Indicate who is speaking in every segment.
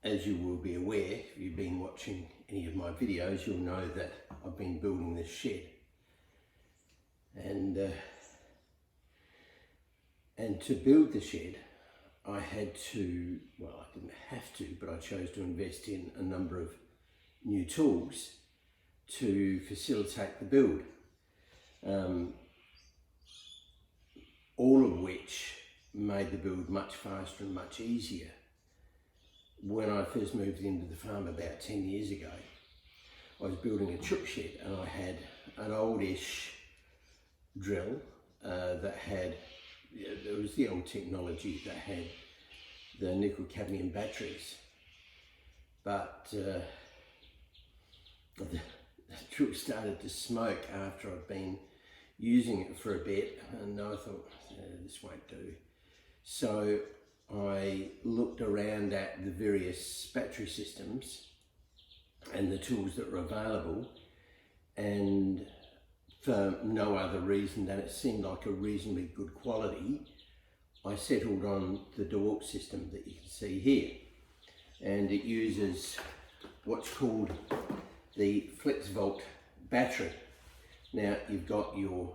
Speaker 1: as you will be aware, if you've been watching any of my videos, you'll know that I've been building this shed. And to build the shed, I had to, well, I didn't have to, but I chose to invest in a number of new tools to facilitate the build. All of which made the build much faster and much easier. When I first moved into the farm about 10 years ago, I was building a chook shed and I had an oldish drill that had, it was the old technology that had the nickel cadmium batteries, but the drill started to smoke after I'd been using it for a bit, and I thought, this won't do. So I looked around at the various battery systems and the tools that were available, and for no other reason than it seemed like a reasonably good quality, I settled on the Dewalt system that you can see here. And it uses what's called the FlexVolt battery. Now you've got your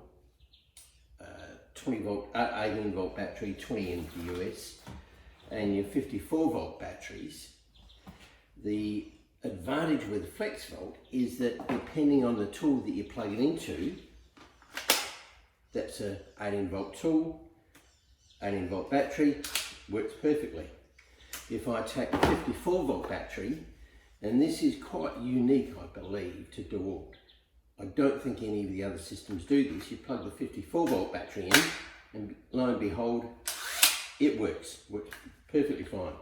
Speaker 1: 18 volt battery, 20 in the US, and your 54 volt batteries. The advantage with FlexVolt is that depending on the tool that you plug it into, that's a 18 volt tool, 18 volt battery, works perfectly. If I take a 54 volt battery, and this is quite unique, I believe, to Dewalt. I don't think any of the other systems do this. You plug the 54 volt battery in, and lo and behold, it works perfectly fine.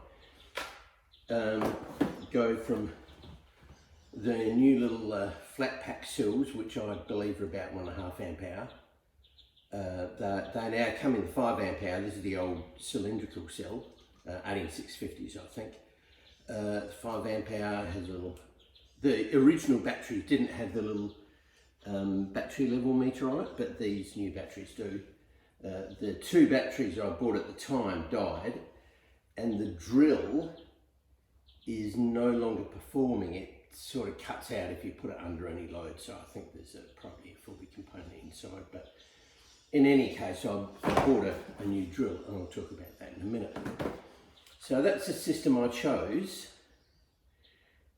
Speaker 1: Go from the new little flat pack cells, which I believe are about 1.5 amp hour. They now come in 5 amp hour. This is the old cylindrical cell, 18650s, I think. 5 amp hour has a little, the original batteries didn't have the little battery level meter on it, but these new batteries do. The two batteries I bought at the time died, and the drill is no longer performing. It sort of cuts out if you put it under any load, so I think there's probably a faulty component inside. But in any case, I bought a new drill, and I'll talk about that in a minute. So that's the system I chose,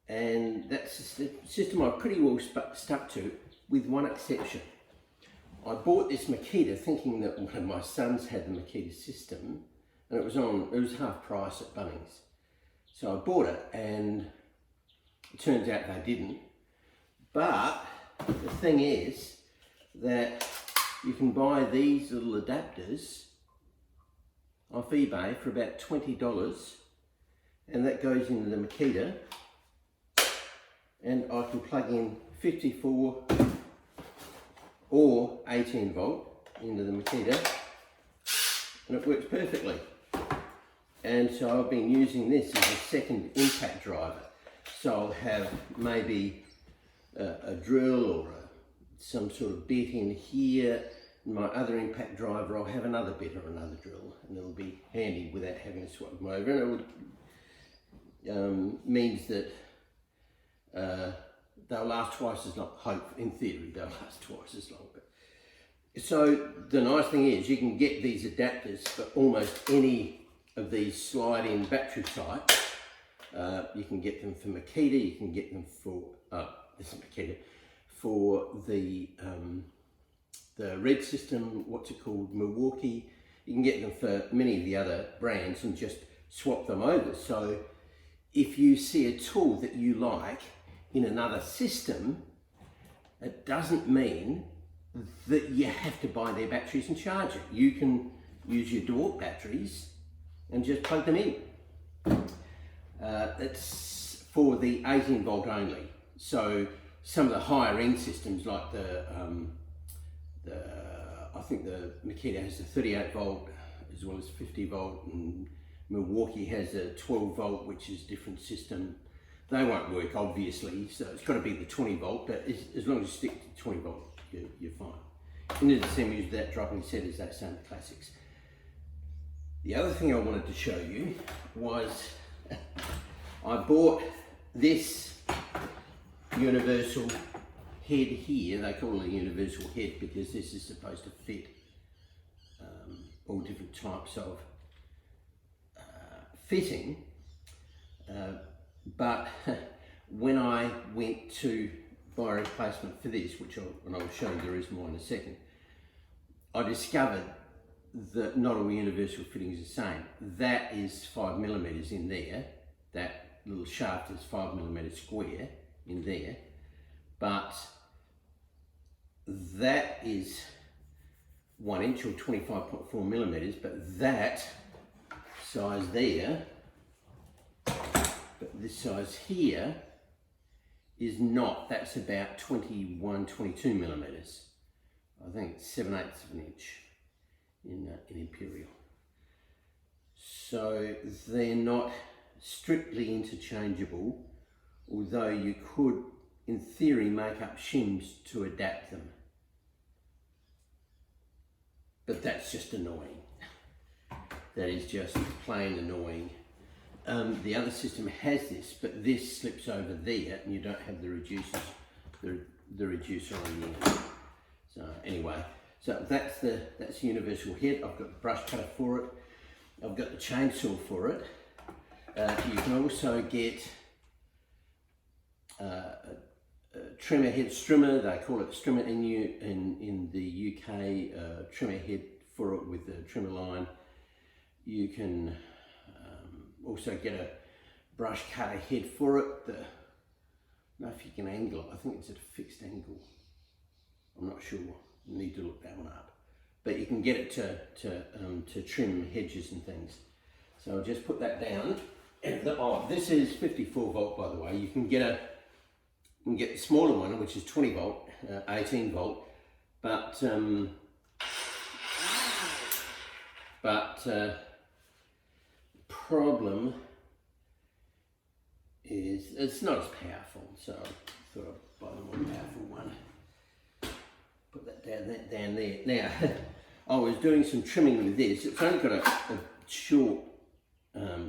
Speaker 1: and that's the system I've pretty well stuck to, with one exception. I bought this Makita thinking that one of my sons had the Makita system, and it was half price at Bunnings. So I bought it, and it turns out they didn't. But the thing is that you can buy these little adapters off eBay for about $20, and that goes into the Makita, and I can plug in 54 or 18 volt into the Makita, and it works perfectly. And so I've been using this as a second impact driver. So I'll have maybe a drill or some sort of bit in here. My other impact driver, I'll have another bit or another drill, and it'll be handy without having to swap them over. And it would, means that they'll last twice as long. Hope, in theory, they'll last twice as long. But so the nice thing is you can get these adapters for almost any of these slide-in battery types. You can get them for Makita. You can get them for this is Makita, for the red system. What's it called? Milwaukee. You can get them for many of the other brands and just swap them over. So if you see a tool that you like in another system, it doesn't mean that you have to buy their batteries and charge it. You can use your Dewalt batteries and just plug them in. It's for the 18 volt only. So some of the higher end systems, like I think the Makita has a 38 volt as well as 50 volt, and Milwaukee has a 12 volt, which is a different system. They won't work, obviously, so it's got to be the 20 volt, but as long as you stick to 20 volt, you're fine. In the same use that dropping set as that sound classics. The other thing I wanted to show you was I bought this universal head here. They call it a universal head because this is supposed to fit all different types of fitting. But when I went to buy a replacement for this, which and I'll show you the reason why in a second, I discovered that not all universal fittings are the same. That is 5mm in there. That little shaft is 5mm square in there, but that is 1 inch or 25.4mm, but that size there, but this size here is not. That's about 21, 22mm. I think it's 7/8 of an inch in Imperial. So they're not strictly interchangeable, although you could, in theory, make up shims to adapt them. But that's just annoying. That is just plain annoying. The other system has this, but this slips over there and you don't have the reducers, the reducer on the end. So anyway, so that's the universal head. I've got the brush cutter for it. I've got the chainsaw for it. You can also get a trimmer head strimmer. They call it strimmer in the UK. Trimmer head for it with the trimmer line. You can also get a brush cutter head for it. I don't know if you can angle it. I think it's at a fixed angle. I'm not sure. You need to look that one up. But you can get it to trim hedges and things. So I'll just put that down. This is 54 volt, by the way. You can get the smaller one, which is 20 volt, 18 volt. But problem is it's not as powerful, so I thought I'd buy the more powerful one. Put that down there. Now, I was doing some trimming with this. It's only got a short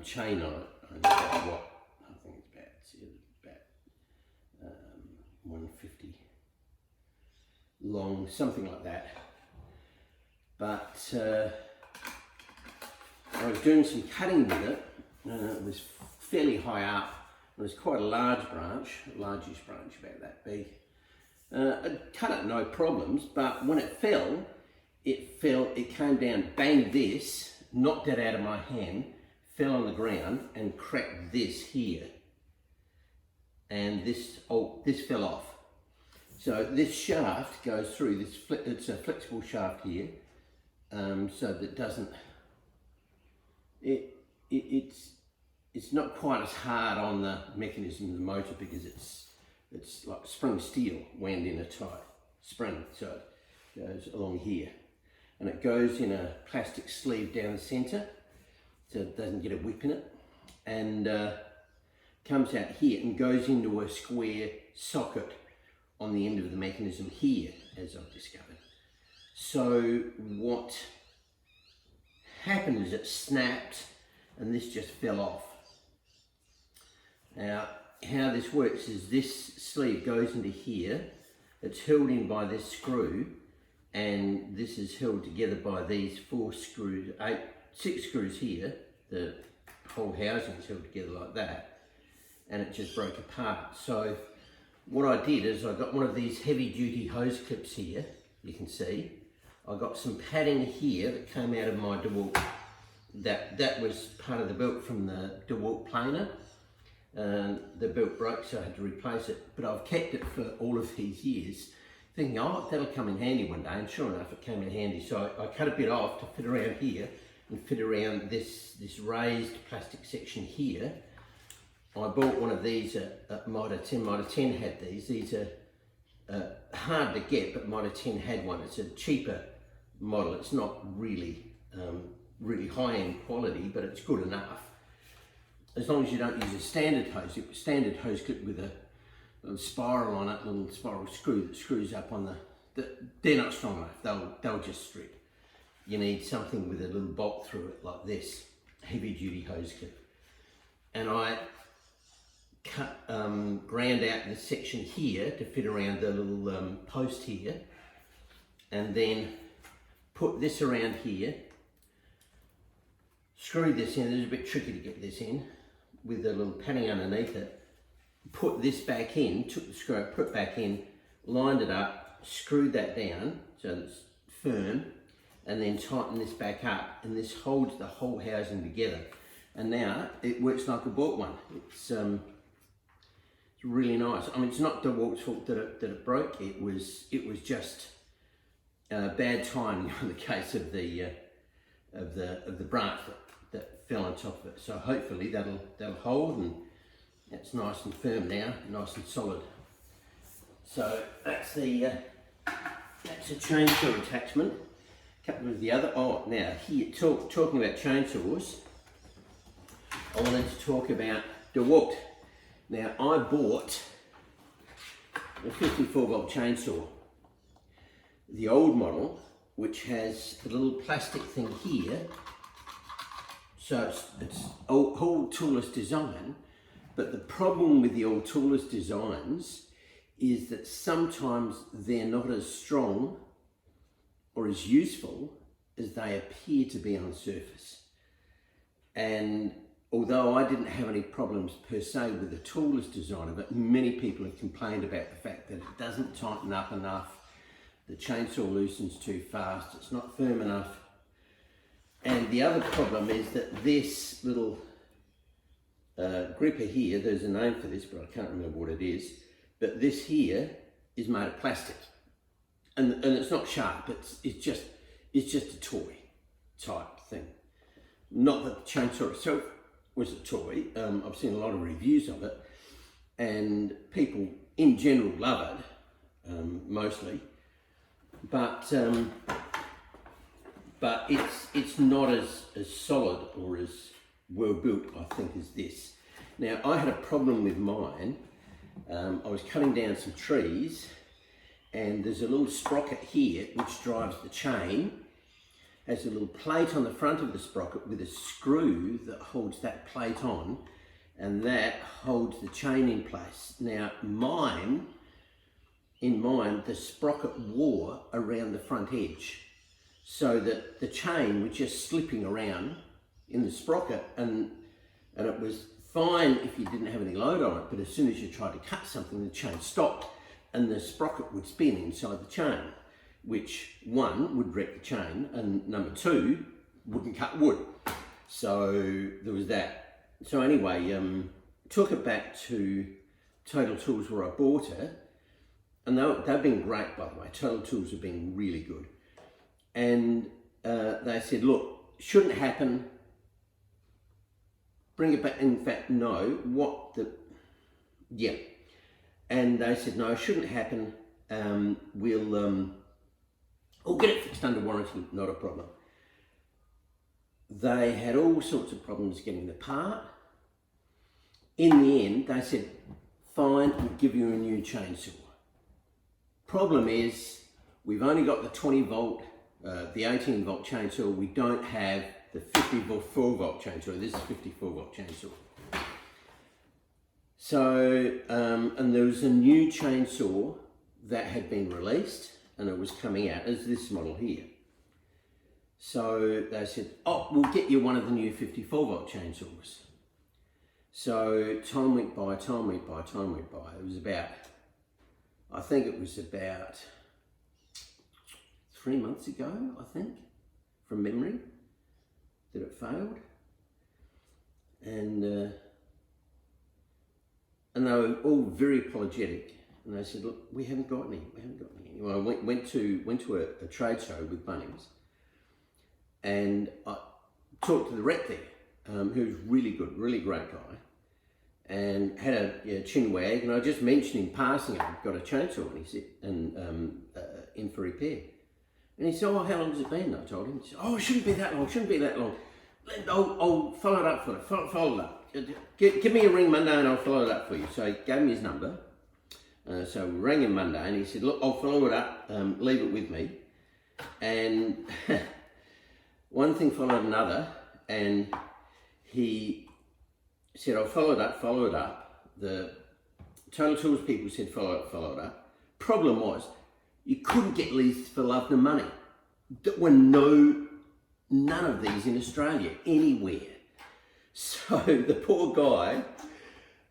Speaker 1: chain on it. I think it's about 150 long, something like that. But I was doing some cutting with it. It was fairly high up. It was quite a large branch, largish branch, about that big. I cut it no problems, but when it fell, it came down, banged this, knocked it out of my hand, fell on the ground and cracked this here. And this fell off. So this shaft goes through, it's a flexible shaft here, so that it doesn't, it's not quite as hard on the mechanism of the motor because it's like spring steel wound in a tight spring, so it goes along here. And it goes in a plastic sleeve down the centre, so it doesn't get a whip in it. And comes out here and goes into a square socket on the end of the mechanism here, as I've discovered. So what happened is it snapped and this just fell off. Now, how this works is this sleeve goes into here, it's held in by this screw, and this is held together by these 6 screws here. The whole housing is held together like that, and it just broke apart. So what I did is I got one of these heavy duty hose clips here, you can see. I got some padding here that came out of my Dewalt, that was part of the belt from the Dewalt planer. The belt broke, so I had to replace it, but I've kept it for all of these years thinking, oh, that'll come in handy one day, and sure enough it came in handy. So I cut a bit off to fit around here and fit around this raised plastic section here. I bought one of these at Mitre 10. Mitre 10 had these. These are hard to get, but Mitre 10 had one. It's a cheaper model. It's not really really high-end quality, but it's good enough. As long as you don't use a standard hose clip with a little spiral on it, little spiral screw that screws up on they're not strong enough, they'll just strip. You need something with a little bolt through it like this, heavy duty hose clip. And I ground out this section here to fit around the little post here, and then put this around here, screw this in. It's a bit tricky to get this in with the little padding underneath it. Put this back in, took the screw out, put it back in, lined it up, screwed that down so it's firm, and then tighten this back up, and this holds the whole housing together. And now it works like a bought one. It's really nice. I mean, it's not Dewalt's fault that it broke. It was just bad timing on the case of the branch that fell on top of it. So hopefully that'll hold, and it's nice and firm now, nice and solid. So that's a chainsaw attachment. A couple of the other. Oh, now here talking about chainsaws, I wanted to talk about Dewalt. Now I bought a 54 volt chainsaw, the old model, which has the little plastic thing here. So it's all toolless design, but the problem with the old toolless designs is that sometimes they're not as strong or as useful as they appear to be on surface. And although I didn't have any problems per se with the toolless design of it, many people have complained about the fact that it doesn't tighten up enough, the chainsaw loosens too fast, it's not firm enough. And the other problem is that this little gripper here, there's a name for this, but I can't remember what it is, but this here is made of plastic. And it's not sharp, it's just a toy type thing. Not that the chainsaw itself was a toy. I've seen a lot of reviews of it, and people in general love it, mostly. But it's not as solid or as well built, I think, as this. Now I had a problem with mine. I was cutting down some trees, and there's a little sprocket here which drives the chain. Has a little plate on the front of the sprocket with a screw that holds that plate on, and that holds the chain in place. Now in mine, the sprocket wore around the front edge, so that the chain was just slipping around in the sprocket, and it was fine if you didn't have any load on it, but as soon as you tried to cut something, the chain stopped and the sprocket would spin inside the chain, which one, would wreck the chain, and number two, wouldn't cut wood. So there was that. So anyway, took it back to Total Tools where I bought it, and they've been great, by the way. Total Tools have been really good. And they said, look, shouldn't happen, bring it back. In fact, no, and they said, no, it shouldn't happen, we'll get it fixed under warranty, not a problem. They had all sorts of problems getting the part. In the end, they said, fine, we'll give you a new chainsaw. Problem is, we've only got the 20 volt, the 18 volt chainsaw. We don't have the 54 volt chainsaw. This is 54 volt chainsaw. So, and there was a new chainsaw that had been released, and it was coming out as this model here. So they said, oh, we'll get you one of the new 54 volt chainsaws. So time went by. It was about, I think it was about 3 months ago, I think, from memory, that it failed. And they were all very apologetic. And they said, look, we haven't got any. Well, I went to a trade show with Bunnings, and I talked to the rep there, who's really good, really great guy, and had a chin wag, and I just mentioned in passing I've got a chainsaw, and he said, in for repair. And he said, oh, how long has it been? I told him. He said, oh, it shouldn't be that long, I'll follow it up for you, follow it up. Give me a ring Monday and I'll follow it up for you. So he gave me his number. So we rang him Monday, and he said, look, I'll follow it up, leave it with me. And one thing followed another, and he said, I'll follow it up. the Total Tools people said followed up. Problem was, you couldn't get leads for love nor money. There were none of these in Australia, anywhere. So the poor guy,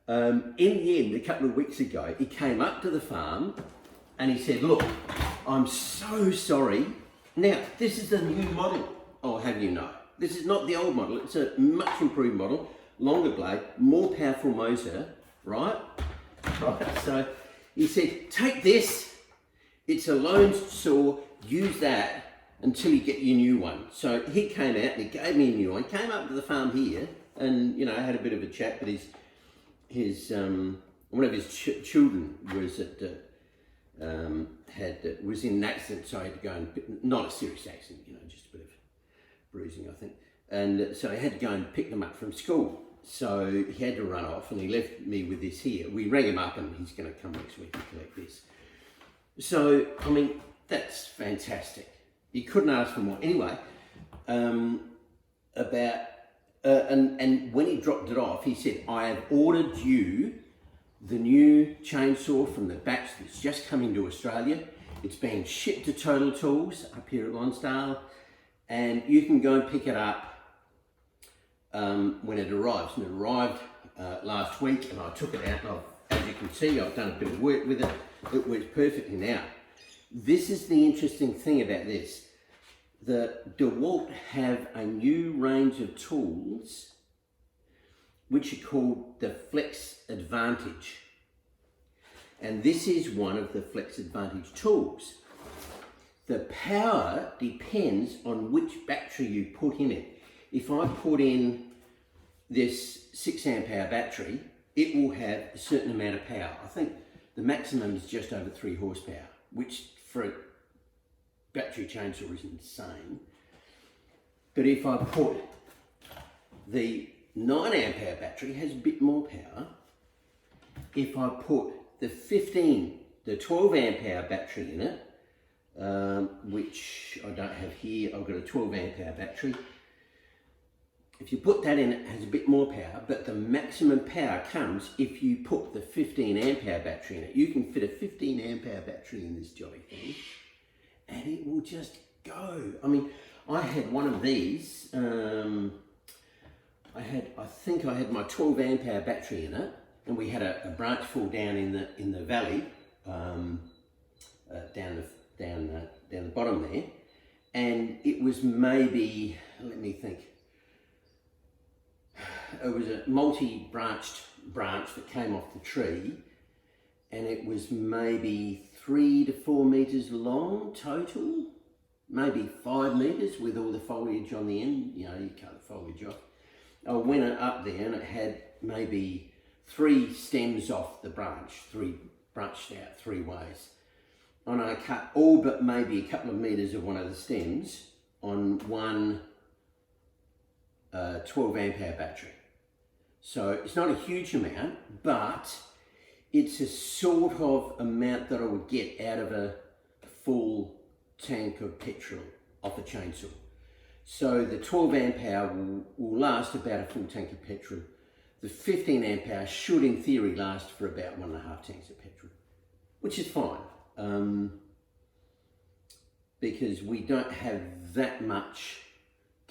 Speaker 1: in the end, a couple of weeks ago, he came up to the farm and he said, look, I'm so sorry. Now, this is the new model, I'll have you know. This is not the old model, it's a much improved model, longer blade, more powerful motor, right? Right, so he said, take this, it's a lone saw, use that until you get your new one. So he came out and he gave me a new one, came up to the farm here and, you know, had a bit of a chat, but one of his children was was in an accident, so I had to go and, not a serious accident, you know, just a bit of bruising, I think. And so I had to go and pick them up from school. So he had to run off and he left me with this here. We rang him up and he's going to come next week to collect this. So, I mean, that's fantastic. You couldn't ask for more. Anyway, and when he dropped it off, he said, I have ordered you the new chainsaw from the batch that's just coming to Australia. It's being shipped to Total Tools up here at Lonsdale, and you can go and pick it up when it arrives. And it arrived last week, and I took it out, and as you can see, I've done a bit of work with it. It works perfectly now. This is the interesting thing about this. The Dewalt have a new range of tools which are called the Flex Advantage. And this is one of the Flex Advantage tools. The power depends on which battery you put in it. If I put in this 6 amp hour battery, it will have a certain amount of power. I think the maximum is just over 3 horsepower, which for a battery chainsaw is insane. But if I put the 9 amp hour battery, has a bit more power. If I put the 12 amp hour battery in it, which I don't have here, I've got a 12 amp hour battery. If you put that in, it has a bit more power, but the maximum power comes if you put the 15 amp hour battery in it. You can fit a 15 amp hour battery in this jolly thing, and it will just go. I mean, I had one of these, I think I had my 12 amp hour battery in it, and we had a branch fall down in the valley, down the bottom there, and it was maybe, let me think, it was a multi-branched branch that came off the tree, and it was maybe 3 to 4 meters long total, maybe 5 meters with all the foliage on the end. You know, you cut the foliage off. I went up there and it had maybe 3 stems off the branch, 3 branched out 3 ways. And I cut all but maybe a couple of meters of one of the stems on one 12 amp hour battery. So it's not a huge amount, but it's a sort of amount that I would get out of a full tank of petrol off a chainsaw. So the 12 amp hour will last about a full tank of petrol. The 15 amp hour should in theory last for about 1.5 tanks of petrol, which is fine, because we don't have that much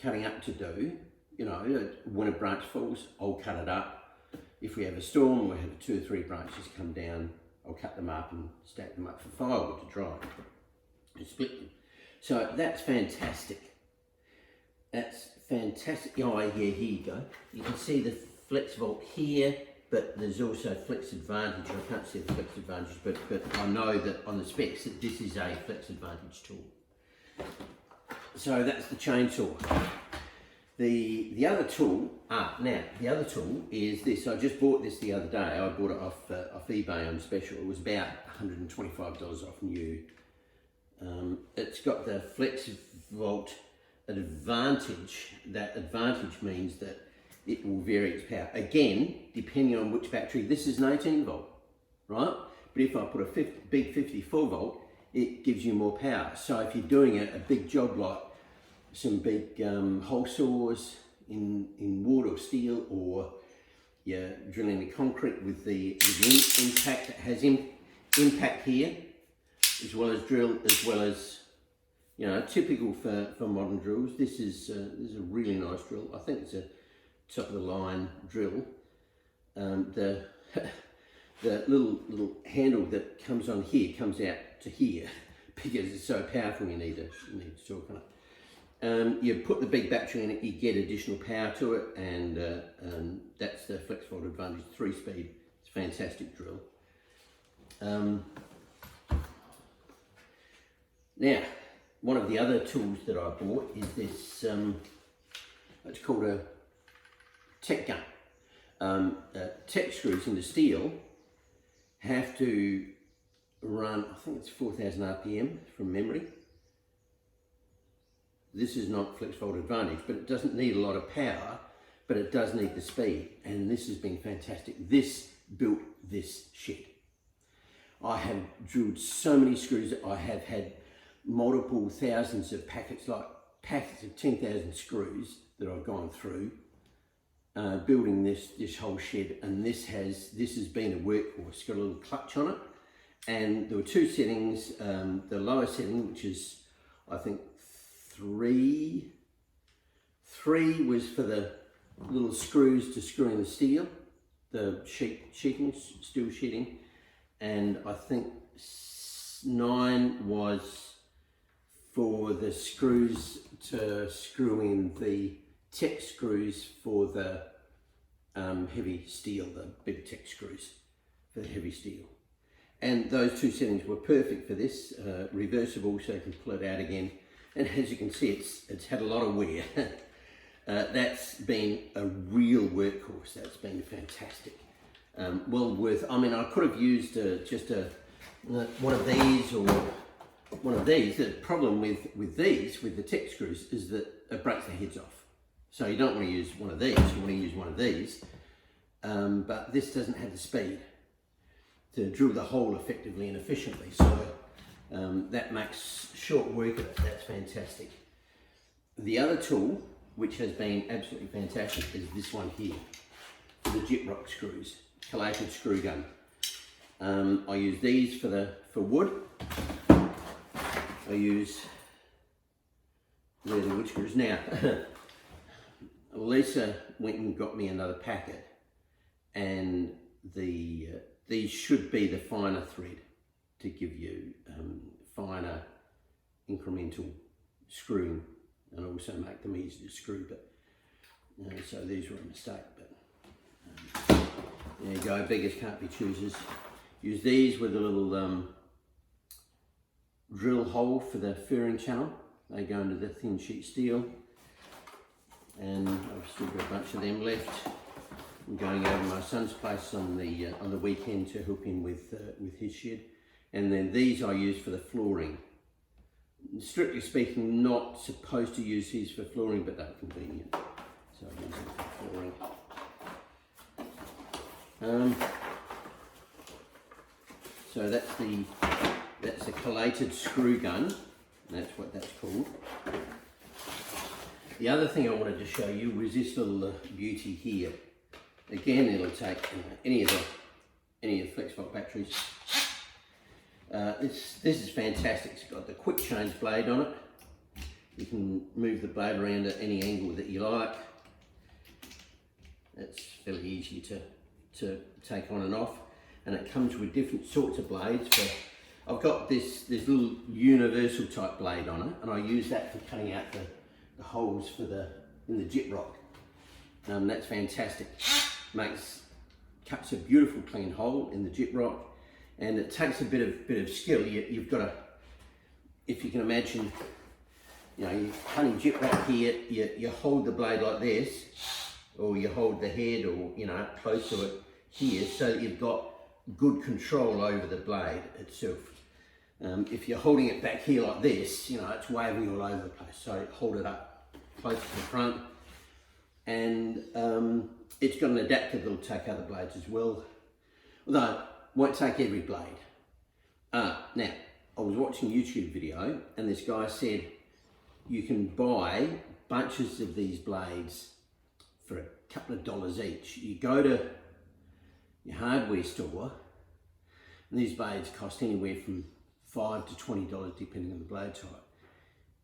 Speaker 1: cutting up to do. You know, when a branch falls, I'll cut it up. If we have a storm, we'll have 2 or 3 branches come down, I'll cut them up and stack them up for firewood to dry and split them. So that's fantastic. That's fantastic. Oh yeah, here you go. You can see the Flex Volt here, but there's also Flex Advantage. I can't see the Flex Advantage, but I know that on the specs that this is a Flex Advantage tool. So that's the chainsaw. The other tool, the other tool is this. I just bought this the other day. I bought it off eBay on special. It was about $125 off new. It's got the Flex Volt Advantage. That advantage means that it will vary its power. Again, depending on which battery. This is an 18 volt, right? But if I put a big 54 volt, it gives you more power. So if you're doing a big job like some big hole saws in wood or steel, or you're drilling the concrete with the impact. It has impact here, as well as you know, typical for modern drills. This is a really nice drill. I think it's a top of the line drill. The little handle that comes on here comes out to here because it's so powerful. You need to torque on it. You put the big battery in it, you get additional power to it, and that's the FlexVolt Advantage 3-speed. It's a fantastic drill. Now, one of the other tools that I bought is this, it's called a tech gun. Tech screws in the steel have to run, I think it's 4,000 RPM from memory. This is not FlexVolt Advantage, but it doesn't need a lot of power, but it does need the speed, and this has been fantastic. This built this shed. I have drilled so many screws. I have had multiple thousands of packets, like packets of 10,000 screws that I've gone through building this whole shed, and this has been a workhorse. It's got a little clutch on it, and there were two settings. The lower setting, which is I think three was for the little screws to screw in the steel, the sheeting, steel sheeting, and I think 9 was for the screws to screw in the tech screws for the heavy steel, the big tech screws for the heavy steel. And those two settings were perfect for this, reversible so you can pull it out again. And as you can see, it's had a lot of wear. That's been a real workhorse. That's been fantastic. Well worth, I mean, I could have used just one of these or one of these. The problem with these, with the tech screws, is that it breaks the heads off. So you don't want to use one of these, you want to use one of these. But this doesn't have the speed to drill the hole effectively and efficiently. So that makes short work of it. That's fantastic. The other tool, which has been absolutely fantastic, is this one here, the Dewalt screws, collated screw gun. I use these for wood. I use the wood screws. Now, Lisa went and got me another packet, and these should be the finer thread to give you finer incremental screwing and also make them easy to screw. But so these were a mistake, but there you go, beggars can't be choosers. Use these with a little drill hole for the furring channel. They go into the thin sheet steel, and I've still got a bunch of them left. I'm going over to my son's place on the weekend to help him with his shed. And then these I use for the flooring. Strictly speaking, not supposed to use these for flooring, but they're convenient, so I use them for flooring. So that's a collated screw gun. That's what that's called. The other thing I wanted to show you was this little beauty here. Again, it'll take any of the FlexVolt batteries. This is fantastic. It's got the quick change blade on it. You can move the blade around at any angle that you like. It's fairly easy to take on and off, and it comes with different sorts of blades. I've got this little universal type blade on it, and I use that for cutting out the holes in the Dewalt. That's fantastic. Cuts a beautiful clean hole in the Dewalt, and it takes a bit of skill. You've got to, if you can imagine, you know, you're cutting Dewalt here. You hold the blade like this, or you hold the head, or you know, close to it here, so that you've got good control over the blade itself. If you're holding it back here like this, you know, it's waving all over the place. So hold it up close to the front, and it's got an adapter that'll take other blades as well, although it won't take every blade. Now, I was watching a YouTube video, and this guy said you can buy bunches of these blades for a couple of dollars each. You go to your hardware store, and these blades cost anywhere from $5 to $20 depending on the blade type.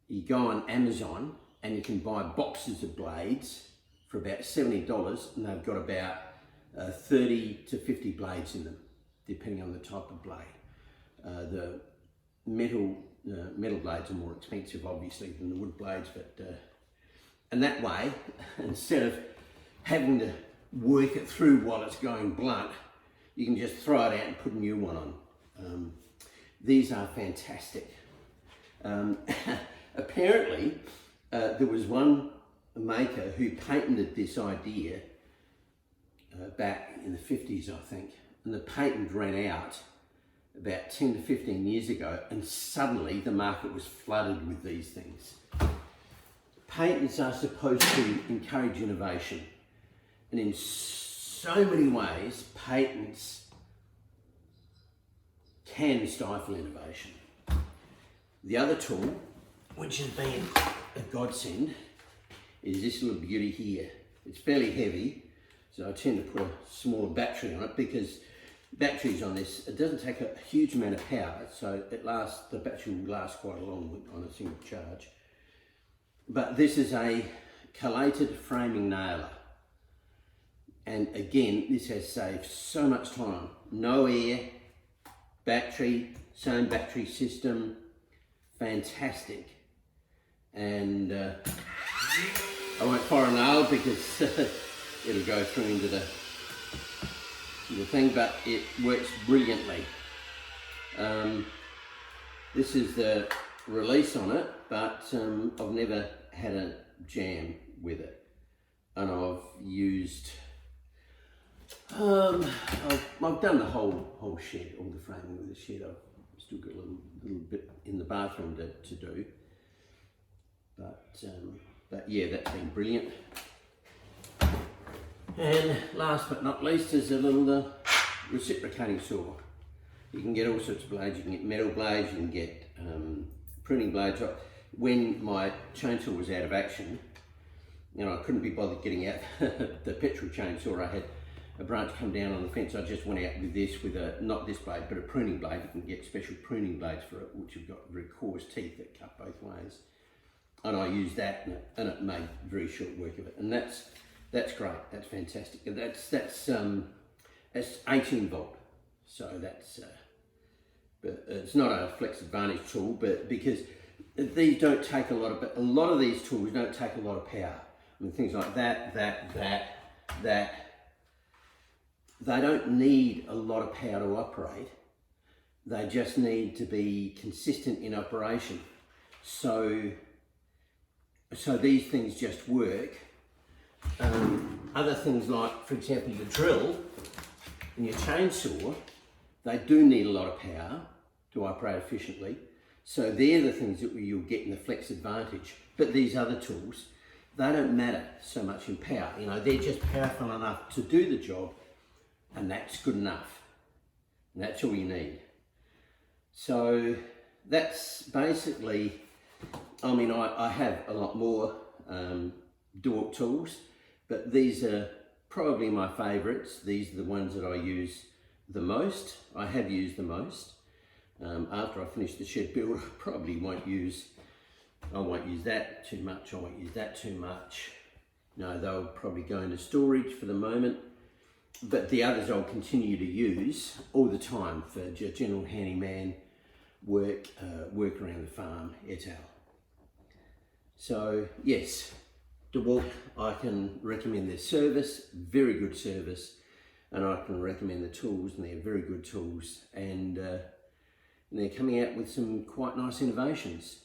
Speaker 1: You go on Amazon and you can buy boxes of blades for about $70, and they've got about 30 to 50 blades in them, depending on the type of blade. The metal blades are more expensive, obviously, than the wood blades, but and that way, instead of having to work it through while it's going blunt, you can just throw it out and put a new one on. These are fantastic. Apparently, there was one maker who patented this idea back in the 50s, I think, and the patent ran out about 10 to 15 years ago, and suddenly the market was flooded with these things. Patents are supposed to encourage innovation, and in so many ways, patents can stifle innovation. The other tool, which has been a godsend, is this little beauty here. It's fairly heavy, so I tend to put a smaller battery on it, because batteries on this, it doesn't take a huge amount of power, so the battery will last quite a long on a single charge. But this is a collated framing nailer, and again, this has saved so much time. No air, battery, same battery system, fantastic. And I won't fire a nail because it'll go through into the thing, but it works brilliantly. This is the release on it, but I've never had a jam with it, and I've used I've done the whole shed, all the framing with the shed. I've still got a little bit in the bathroom to do, but yeah, that's been brilliant. And last but not least is a little reciprocating saw. You can get all sorts of blades. You can get metal blades, you can get pruning blades. When my chainsaw was out of action, I couldn't be bothered getting out the petrol chainsaw. I had a branch come down on the fence. I just went out with this, not this blade, but a pruning blade. You can get special pruning blades for it, which have got very coarse teeth that cut both ways. And I used that, and it made very short work of it. And that's great. That's fantastic. That's 18 volt. So that's, but it's not a flex advantage tool, but because these don't take a lot of these tools don't take a lot of power. I mean, things like that, they don't need a lot of power to operate. They just need to be consistent in operation. So these things just work. Other things like, for example, your drill and your chainsaw, they do need a lot of power to operate efficiently. So they're the things that you'll get in the flex advantage. But these other tools, they don't matter so much in power. They're just powerful enough to do the job, and that's good enough. And that's all you need. So that's basically, I have a lot more Dewalt tools, but these are probably my favourites. These are the ones that I use the most. I have used the most. After I finish the shed build, I probably won't use that too much. I won't use that too much. No, they'll probably go into storage for the moment. But the others I'll continue to use all the time for general handyman work, work around the farm, et al. So yes, Dewalt, I can recommend their service, very good service, and I can recommend the tools, and they're very good tools, and they're coming out with some quite nice innovations.